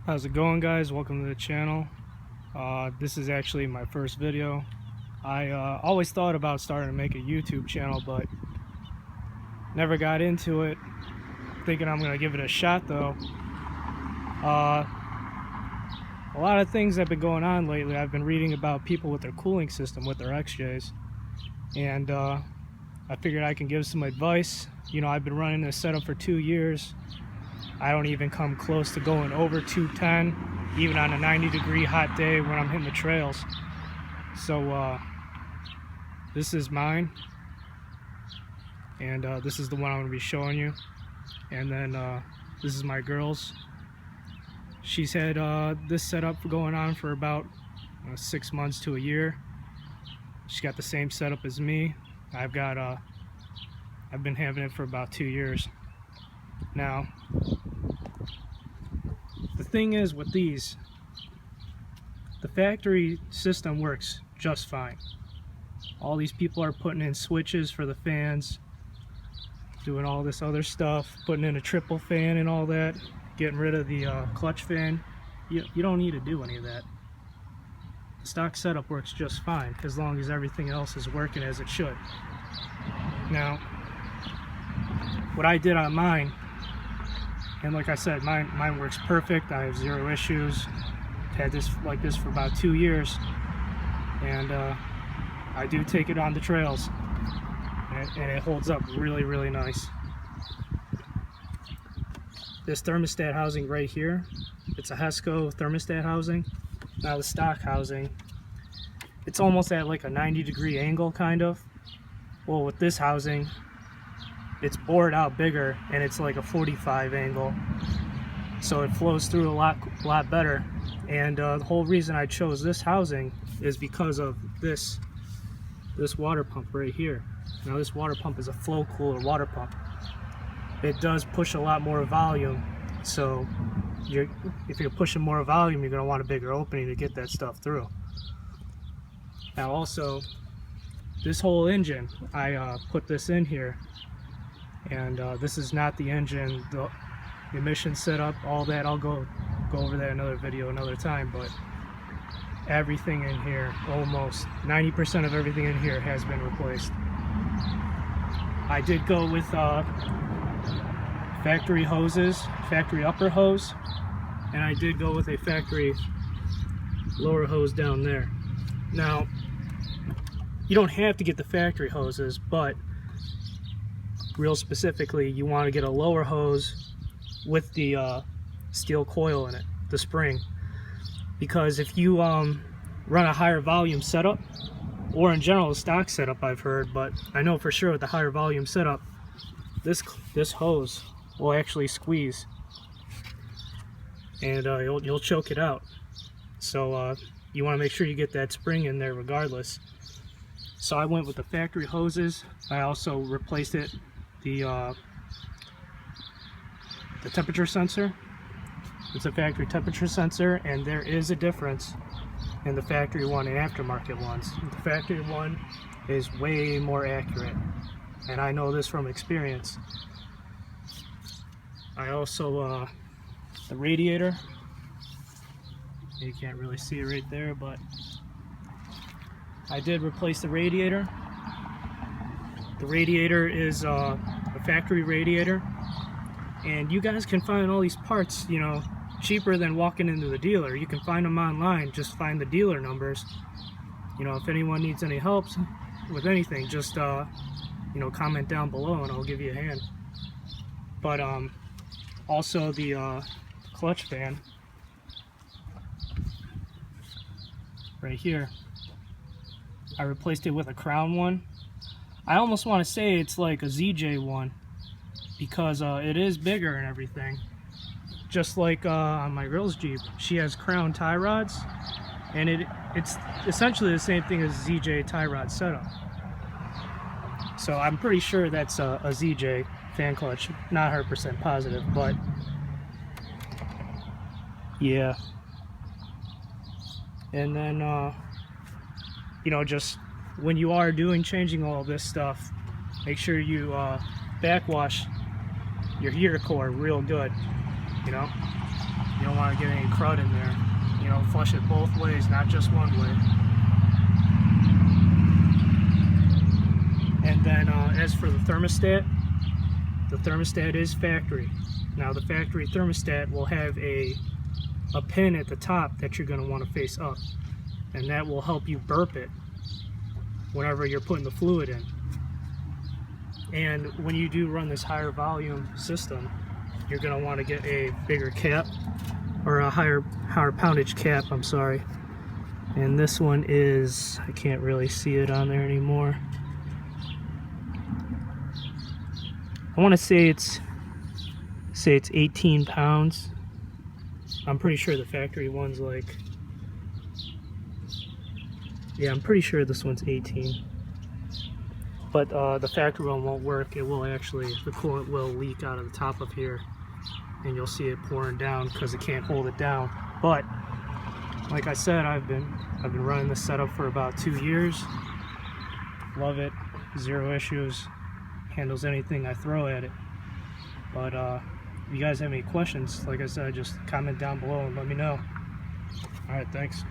How's it going, guys? Welcome to the channel. This is actually my first video. I always thought about starting to make a YouTube channel, but never got into it. Thinking I'm gonna give it a shot though. A lot of things have been going on lately. I've been reading about people with their cooling system with their XJs, and I figured I can give some advice. You know, I've been running this setup for 2 years. I don't even come close to going over 210, even on a 90-degree hot day when I'm hitting the trails. So this is mine, and this is the one I'm going to be showing you. And then this is my girl's. She's had this setup going on for about 6 months to a year. She's got the same setup as me. I've been having it for about 2 years now. The thing is with these, the factory system works just fine. All these people are putting in switches for the fans, doing all this other stuff, putting in a triple fan and all that, getting rid of the clutch fan. You don't need to do any of that. The stock setup works just fine as long as everything else is working as it should. Now, what I did on mine, and like I said, mine works perfect. I have zero issues. Had this like this for about 2 years, and I do take it on the trails, and it holds up really nice. This thermostat housing right here, it's a Hesco thermostat housing. Now the stock housing, it's almost at like a 90-degree angle kind of. Well, with this housing, it's bored out bigger, and it's like a 45 angle, so it flows through a lot better. And the whole reason I chose this housing is because of this water pump right here. Now this water pump is a flow cooler water pump. It does push a lot more volume, so if you're pushing more volume, you're going to want a bigger opening to get that stuff through. Now also, this whole engine, I put this in here, and this is not the engine, the emission setup, all that. I'll go over that in another video another time, but everything in here, almost 90% of everything in here has been replaced. I did go with factory hoses, factory upper hose, and I did go with a factory lower hose down there. Now, you don't have to get the factory hoses, but real specifically, you want to get a lower hose with the steel coil in it, the spring, because if you run a higher volume setup, or in general a stock setup, I've heard, but I know for sure with the higher volume setup, this hose will actually squeeze, and you'll choke it out. So you want to make sure you get that spring in there regardless. So I went with the factory hoses. I also replaced the temperature sensor. It's a factory temperature sensor, and there is a difference in the factory one and aftermarket ones. The factory one is way more accurate, and I know this from experience. I also the radiator, you can't really see it right there, but I did replace the radiator. The radiator is a factory radiator, and you guys can find all these parts, you know, cheaper than walking into the dealer. You can find them online. Just find the dealer numbers. You know, if anyone needs any help with anything, just you know, comment down below and I'll give you a hand. But also the clutch fan right here, I replaced it with a Crown one. I almost want to say it's like a ZJ one, because it is bigger and everything. Just like on my girl's Jeep, she has Crown tie rods, and it's essentially the same thing as ZJ tie rod setup. So I'm pretty sure that's a ZJ fan clutch, not 100% positive, but yeah. And then you know, just when you are changing all this stuff, make sure you backwash your heater core real good. you know. You don't want to get any crud in there. You know, flush it both ways, not just one way. And then as for the thermostat is factory. Now the factory thermostat will have a pin at the top that you're going to want to face up, and that will help you burp it whenever you're putting the fluid in. And when you do run this higher volume system, you're going to want to get a bigger cap, or a higher poundage cap, I'm sorry. And this one is, I can't really see it on there anymore. I want to say it's 18 pounds. I'm pretty sure the factory one's like, yeah, I'm pretty sure this one's 18. But the factory one won't work. It will actually, the coolant will leak out of the top of here, and you'll see it pouring down because it can't hold it down. But like I said, I've been running this setup for about 2 years. Love it, zero issues. Handles anything I throw at it. But if you guys have any questions, like I said, just comment down below and let me know. Alright, thanks.